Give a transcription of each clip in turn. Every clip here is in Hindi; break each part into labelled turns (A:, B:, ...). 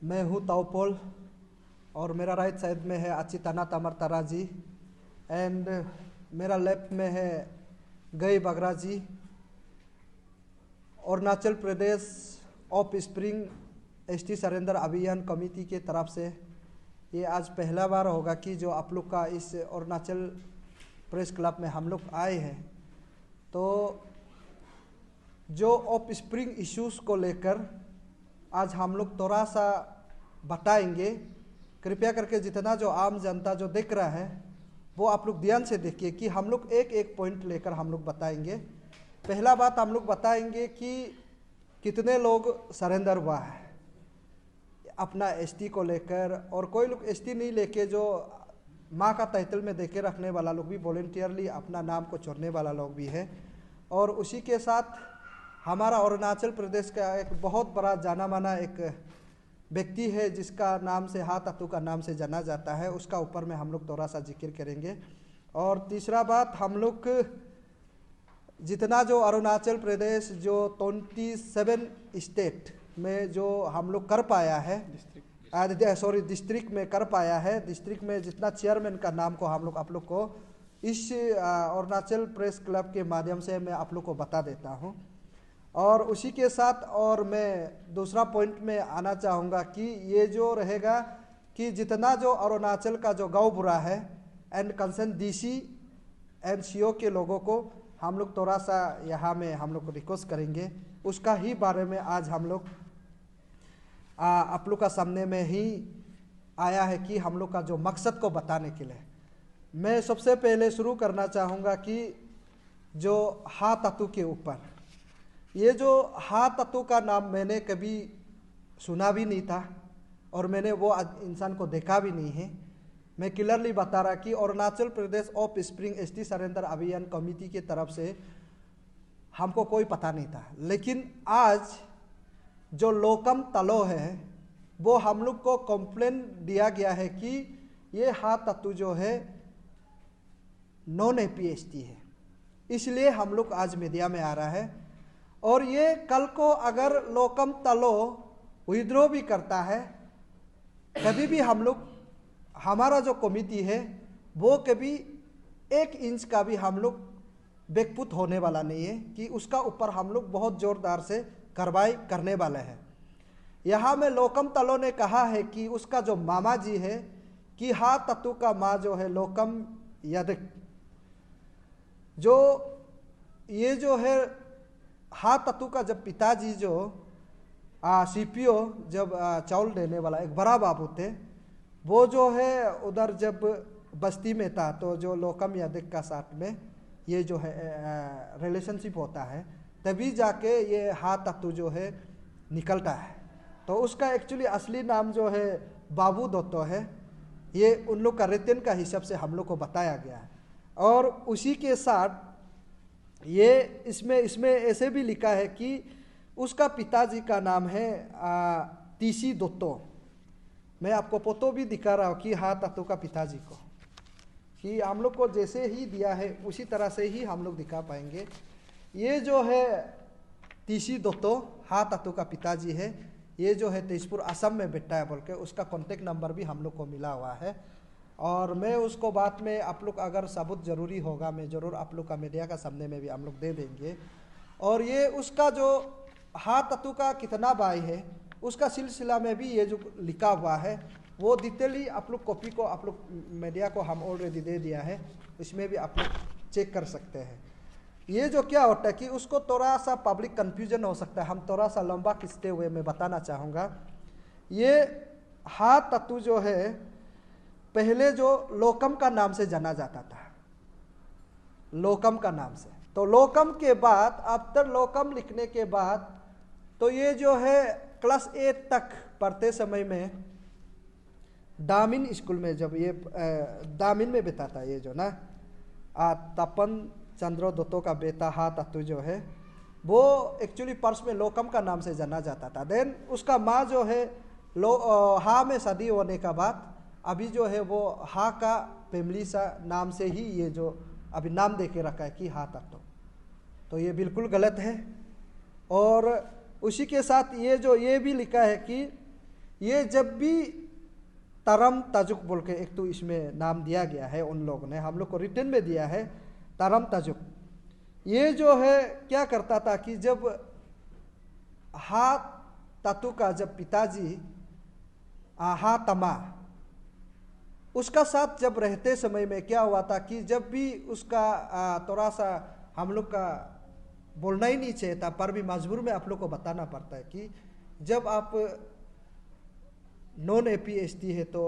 A: मैं हूँ ताओपोल और मेरा राइट साइड में है अचिताना तमर तारा जी एंड मेरा लेफ्ट में है गई बगरा जी। Arunachal Pradesh of spring ST surrender अभियान कमेटी के तरफ से ये आज पहला बार होगा कि जो आप लोग का इस अरुणाचल प्रेस क्लब में हम लोग आए हैं। तो जो ऑफ स्प्रिंग इश्यूज़ को लेकर आज हम लोग थोड़ा सा बताएंगे। कृपया करके जितना जो आम जनता जो देख रहा है वो आप लोग ध्यान से देखिए कि हम लोग एक एक पॉइंट लेकर हम लोग बताएंगे। पहला बात हम लोग बताएंगे कि कितने लोग सरेंडर हुआ है अपना एसटी को लेकर, और कोई लोग एसटी नहीं लेके जो माँ का तहसील में देके रखने वाला लोग भी वॉलेंटियरली अपना नाम को छोड़ने वाला लोग भी है। और उसी के साथ हमारा अरुणाचल प्रदेश का एक बहुत बड़ा जाना माना एक व्यक्ति है जिसका नाम से हा तातू का नाम से जाना जाता है, उसका ऊपर में हम लोग थोड़ा सा जिक्र करेंगे। और तीसरा बात, हम लोग जितना जो अरुणाचल प्रदेश जो 27 स्टेट में जो हम लोग कर पाया है, डिस्ट्रिक्ट में कर पाया है, डिस्ट्रिक्ट में जितना चेयरमैन का नाम को हम लोग आप लोग को इस अरुणाचल प्रेस क्लब के माध्यम से मैं आप लोग को बता देता हूँ। और उसी के साथ और मैं दूसरा पॉइंट में आना चाहूँगा कि ये जो रहेगा कि जितना जो अरुणाचल का जो गाँव बुरा है and concern DC and CO के लोगों को हम लोग थोड़ा सा यहाँ में हम लोग को रिक्वेस्ट करेंगे, उसका ही बारे में आज हम लोग आप लोग का सामने में ही आया है कि हम लोग का जो मकसद को बताने के लिए। मैं सबसे पहले शुरू करना चाहूँगा कि जो हा तातू के ऊपर, ये जो हा तातू का नाम मैंने कभी सुना भी नहीं था और मैंने वो इंसान को देखा भी नहीं है। मैं क्लियरली बता रहा कि Arunachal Pradesh of spring ST surrender अभियान कमेटी के तरफ से हमको कोई पता नहीं था, लेकिन आज जो लोकम तलो है वो हम लोग को कंप्लेन दिया गया है कि ये हा तातू जो है नॉन एपीएसटी है, इसलिए हम लोग आज मीडिया में आ रहा है। और ये कल को अगर लोकम तलो विद्रोह भी करता है, कभी भी हम लोग हमारा जो कमेटी है वो कभी 1 इंच का भी हम लोग बेकपुत होने वाला नहीं है कि उसका ऊपर हम लोग बहुत जोरदार से कार्रवाई करने वाले हैं। यहाँ में लोकम तलो ने कहा है कि उसका जो मामा जी है कि हा तातू का माँ जो है लोकम यादक, जो ये जो है हा तातू का जब पिताजी जो सीपीओ जब चावल देने वाला एक बड़ा बाबू थे, वो जो है उधर जब बस्ती में था तो जो लोकम यादव का साथ में ये जो है रिलेशनशिप होता है, तभी जाके ये हा तातू जो है निकलता है। तो उसका एक्चुअली असली नाम जो है बाबू दत्तो है। ये उन लोग का रिटर्न का हिसाब से हम लोग को बताया गया है। और उसी के साथ ये इसमें ऐसे भी लिखा है कि उसका पिताजी का नाम है तीसी दत्तो। मैं आपको फोटो भी दिखा रहा हूँ कि हा तातू का पिताजी को, कि हम लोग को जैसे ही दिया है उसी तरह से ही हम लोग दिखा पाएंगे। ये जो है तीसी दत्तो हा तातू का पिताजी है। ये जो है तेजपुर असम में बैठा है बोल के उसका कॉन्टेक्ट नंबर भी हम लोग को मिला हुआ है। और मैं उसको बाद में आप लोग अगर सबूत ज़रूरी होगा मैं ज़रूर आप लोग का मीडिया का सामने में भी हम लोग दे देंगे। और ये उसका जो हा तातू का कितना भाई है उसका सिलसिला में भी ये जो लिखा हुआ है वो डिटेली आप लोग कॉपी को आप लोग मीडिया को हम ऑलरेडी दे दिया है, इसमें भी आप लोग चेक कर सकते हैं। ये जो क्या होता है कि उसको थोड़ा सा पब्लिक कन्फ्यूजन हो सकता है, हम थोड़ा सा लंबा खींचते हुए मैं बताना चाहूँगा। ये हा तातू जो है पहले जो लोकम का नाम से जाना जाता था, लोकम का नाम से। तो लोकम के बाद आफ्टर लोकम लिखने के बाद तो ये जो है क्लास 8 तक पढ़ते समय में दामिन स्कूल में, जब ये दामिन में बिताता ये जो ना तपन चंद्र दत्तो का बेटा हा तातू जो है वो एक्चुअली पर्स में लोकम का नाम से जाना जाता था। देन उसका माँ जो है हा में शादी होने का बाद अभी जो है वो हा का फैमिली सा नाम से ही ये जो अभी नाम दे के रखा है कि हा तातू, तो ये बिल्कुल गलत है। और उसी के साथ ये जो ये भी लिखा है कि ये जब भी तरम ताजुक बोल के एक तो इसमें नाम दिया गया है, उन लोगों ने हम लोग को रिटर्न में दिया है तरम ताजुक। ये जो है क्या करता था कि जब हा तातु का जब पिताजी हा तमा उसका साथ जब रहते समय में क्या हुआ था कि जब भी उसका थोड़ा सा हम लोग का बोलना ही नहीं चाहिए था, पर भी मजबूर में आप लोग को बताना पड़ता है कि जब आप नॉन एपीएसटी है तो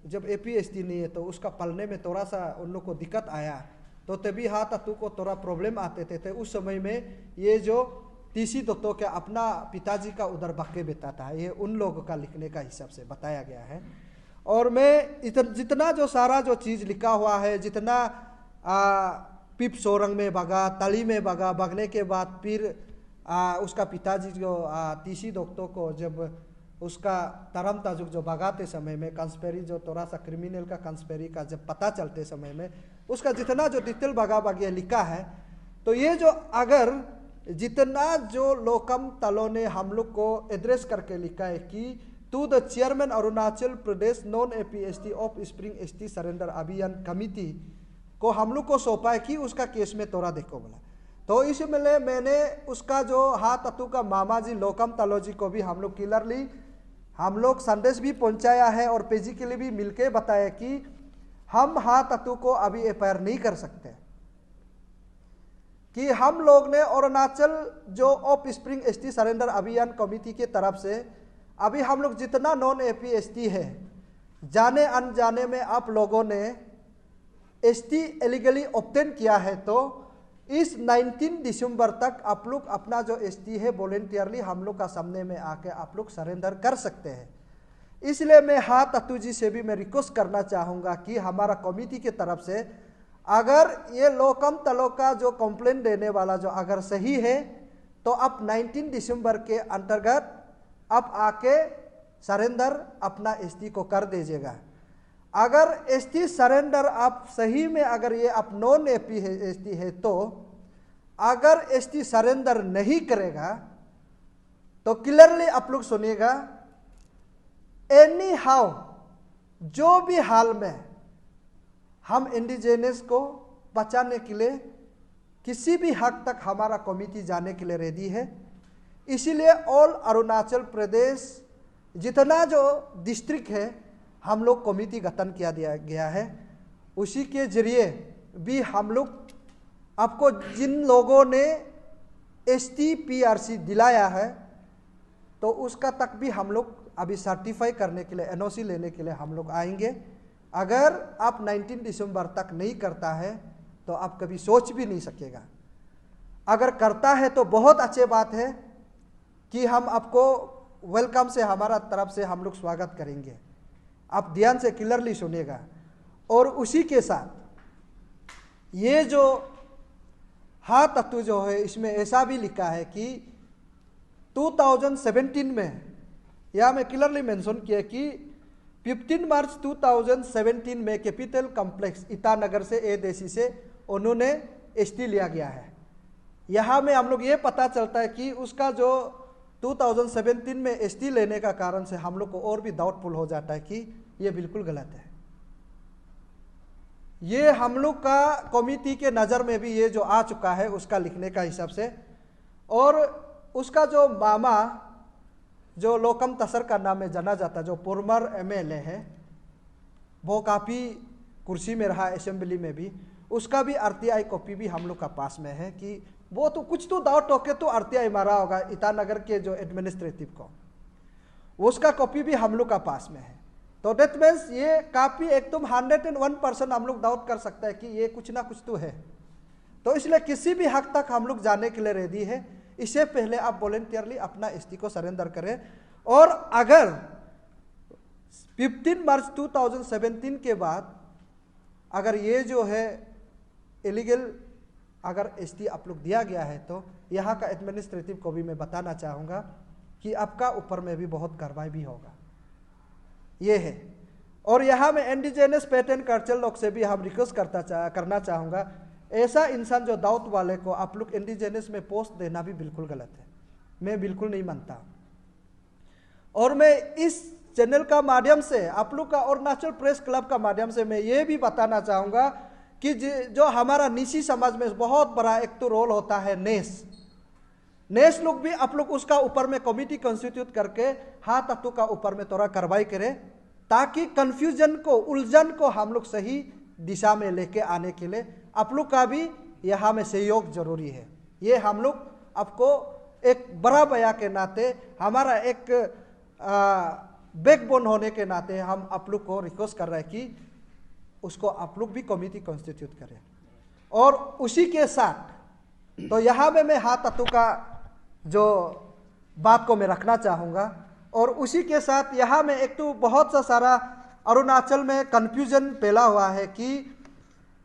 A: जब एपीएसटी नहीं है तो उसका पलने में थोड़ा सा उन लोग को दिक्कत आया, तो तभी हाथ अतु को थोड़ा प्रॉब्लम आते थे। उस समय में ये जो तीसी दोस्तों के अपना पिताजी का उधर बक्के बेता था, ये उन लोगों का लिखने का हिसाब से बताया गया है। और मैं जितना जो सारा जो चीज़ लिखा हुआ है, जितना पिप सोरंग में भगा, तली में भगा, भगने के बाद फिर उसका पिताजी जो तीसी दोस्तों को जब उसका तरम ताजुक जो भगाते समय में कंस्पेरी जो थोड़ा सा क्रिमिनल का कंस्पेरी का जब पता चलते समय में उसका जितना जो डिटेल भगा भगिया लिखा है, तो ये जो अगर जितना जो लोकम तलो ने हम लोग को एड्रेस करके लिखा है कि to the chairman Arunachal Pradesh non APST offspring ST surrender अभियान कमिटी को हम लोग को सौंपा है कि उसका केस में तोड़ा देखो बोला। तो इसमें मैंने उसका जो हाथ अतु का मामा जी लोकम तलो जी को भी हम लोग क्लियरली हम लोग संदेश भी पहुंचाया है और पेजी के लिए भी मिलके बताया कि हम हाथ अतु को अभी एफआईआर नहीं कर सकते, कि हम लोग ने अरुणाचल जो ऑफ स्प्रिंग एसटी सरेंडर अभियान कमेटी के तरफ से अभी हम लोग जितना नॉन एपीएसटी है जाने अनजाने में आप लोगों ने एसटी इलीगली ऑब्टेन किया है, तो इस 19 दिसंबर तक आप लोग अपना जो एसटी है वॉलेंटियरली हम लोग का सामने में आके आप लोग सरेंडर कर सकते हैं। इसलिए मैं हाथ अतु जी से भी मैं रिक्वेस्ट करना चाहूँगा कि हमारा कमेटी के तरफ से अगर ये लोकम तलो का जो कंप्लेंट देने वाला जो अगर सही है तो आप 19 दिसंबर के अंतर्गत आप आके सरेंडर अपना एसटी को कर दीजिएगा। अगर एसटी सरेंडर आप सही में अगर ये आप नॉन एपीएसटी है तो अगर एसटी सरेंडर नहीं करेगा तो क्लियरली आप लोग सुनिएगा, एनी हाउ जो भी हाल में हम इंडिजिनस को बचाने के लिए किसी भी हद तक हमारा कमेटी जाने के लिए रेडी है। इसीलिए ऑल अरुणाचल प्रदेश जितना जो डिस्ट्रिक्ट है हम लोग कमेटी गठन किया दिया गया है, उसी के जरिए भी हम लोग आपको जिन लोगों ने एसटी पीआरसी दिलाया है तो उसका तक भी हम लोग अभी सर्टिफाई करने के लिए एनओसी लेने के लिए हम लोग आएंगे। अगर आप 19 दिसंबर तक नहीं करता है तो आप कभी सोच भी नहीं सकेगा, अगर करता है तो बहुत अच्छी बात है कि हम आपको वेलकम से हमारा तरफ से हम लोग स्वागत करेंगे। आप ध्यान से क्लियरली सुनिएगा। और उसी के साथ ये जो हा तत्व जो है इसमें ऐसा भी लिखा है कि 2017 में, या मैं क्लियरली मेंशन किया कि 15 मार्च 2017 में कैपिटल कॉम्प्लेक्स ईटानगर से एदेसी से उन्होंने एसटी लिया गया है। यहाँ में हम लोग ये पता चलता है कि उसका जो 2017 में एसटी लेने का कारण से हम लोग को और भी डाउटफुल हो जाता है कि ये बिल्कुल गलत है। ये हम लोग का कमेटी के नज़र में भी ये जो आ चुका है उसका लिखने का हिसाब से, और उसका जो मामा जो लोकम तसर का नाम में जाना जाता जो पुरमर एमएलए है, वो काफ़ी कुर्सी में रहा असेंबली में भी, उसका भी आरटीआई कॉपी भी हम लोग का पास में है कि वो तो कुछ तो डाउट होके तो आरटीआई मारा होगा ईटानगर के जो एडमिनिस्ट्रेटिव को, उसका कॉपी भी हम लोग का पास में है। तो डेट मीन्स ये काफ़ी एकदम 101% हम लोग डाउट कर सकते हैं कि ये कुछ ना कुछ तो है। तो इसलिए किसी भी हद तक हम लोग जाने के लिए रेडी है। इससे पहले आप वॉलेंटियरली अपना एसटी को सरेंडर करें, और अगर 15 मार्च 2017 के बाद अगर ये जो है इलीगल अगर एसटी आप लोग दिया गया है तो यहाँ का एडमिनिस्ट्रेटिव को भी मैं बताना चाहूँगा कि आपका ऊपर में भी बहुत कार्रवाई भी होगा, ये है। और यहाँ में इंडिजिनस पेटेंट कल्चर लोग से भी हम रिक्वेस्ट करना चाहूँगा, ऐसा इंसान जो दाऊद वाले को आप लोग इंडिजिनस में पोस्ट देना भी बिल्कुल गलत है, मैं बिल्कुल नहीं मानता। और मैं इस चैनल का माध्यम से, आप लोग का अरुणाचल प्रेस क्लब का माध्यम से मैं ये भी बताना चाहूँगा कि जो हमारा निशी समाज में बहुत बड़ा एक तो रोल होता है नेस लोग भी आप लोग उसका ऊपर में कमिटी कॉन्स्टिट्यूट करके हाँ तत्व का ऊपर में थोड़ा कार्रवाई करें, ताकि कंफ्यूजन को, उलझन को हम लोग सही दिशा में लेके आने के लिए आप लोग का भी यहाँ में सहयोग जरूरी है। ये हम लोग आपको एक बड़ा भैया के नाते, हमारा एक बैकबोन होने के नाते हम आप लोग को रिक्वेस्ट कर रहे हैं कि उसको आप लोग भी कमिटी कॉन्स्टिट्यूट करें। और उसी के साथ तो यहाँ में मैं हाँ तत्व का जो बात को मैं रखना चाहूँगा, और उसी के साथ यहाँ में एक तो बहुत सा सारा अरुणाचल में कन्फ्यूजन फैला हुआ है कि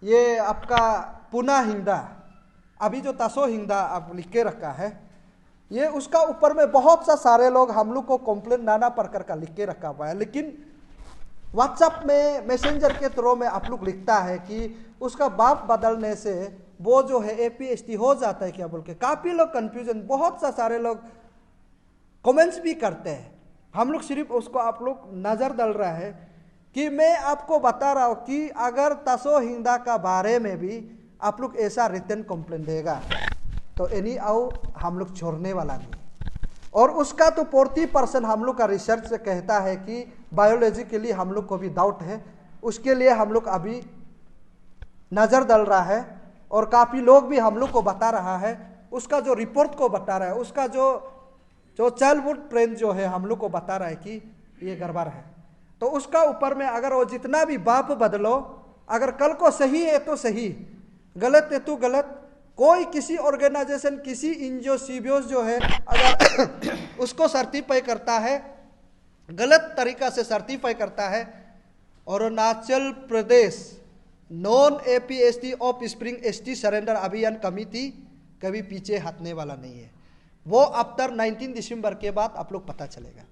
A: ये आपका पुना हिंदा, अभी जो तासो हिंदा आप लिख के रखा है, ये उसका ऊपर में बहुत सा सारे लोग हम लोग को कंप्लेंट नाना प्रकार का लिख के रखा हुआ है, लेकिन व्हाट्सएप में मैसेंजर के थ्रू में आप लोग लिखता है कि उसका बाप बदलने से वो जो है APST हो जाता है क्या बोल के काफ़ी लोग कन्फ्यूजन, बहुत सा सारे लोग कमेंट्स भी करते हैं। हम लोग सिर्फ उसको आप लोग नज़र डाल रहा है कि मैं आपको बता रहा हूँ कि अगर तासो हिंदा का बारे में भी आप लोग ऐसा रिटर्न कंप्लेंट देगा तो एनी आओ हम लोग छोड़ने वाला नहीं। और उसका तो 40% हम लोग का रिसर्च से कहता है कि बायोलॉजी के लिए हम लोग को भी डाउट है, उसके लिए हम लोग अभी नज़र डाल रहा है, और काफ़ी लोग भी हम लोग को बता रहा है, उसका जो रिपोर्ट को बता रहा है, उसका जो चाइल्डहुड ट्रेंड जो है हम लोग को बता रहा है कि ये गड़बड़ है। तो उसका ऊपर में अगर वो जितना भी बाप बदलो, अगर कल को सही है तो सही, गलत है तो गलत, कोई किसी ऑर्गेनाइजेशन, किसी NGO CBOs जो है अगर उसको सर्टिफाई करता है, गलत तरीका से सर्टिफाई करता है, Arunachal Pradesh non APST offspring ST surrender अभियान कमेटी कभी पीछे हटने वाला नहीं है। वो आफ्टर 19 दिसंबर के बाद आप लोग पता चलेगा।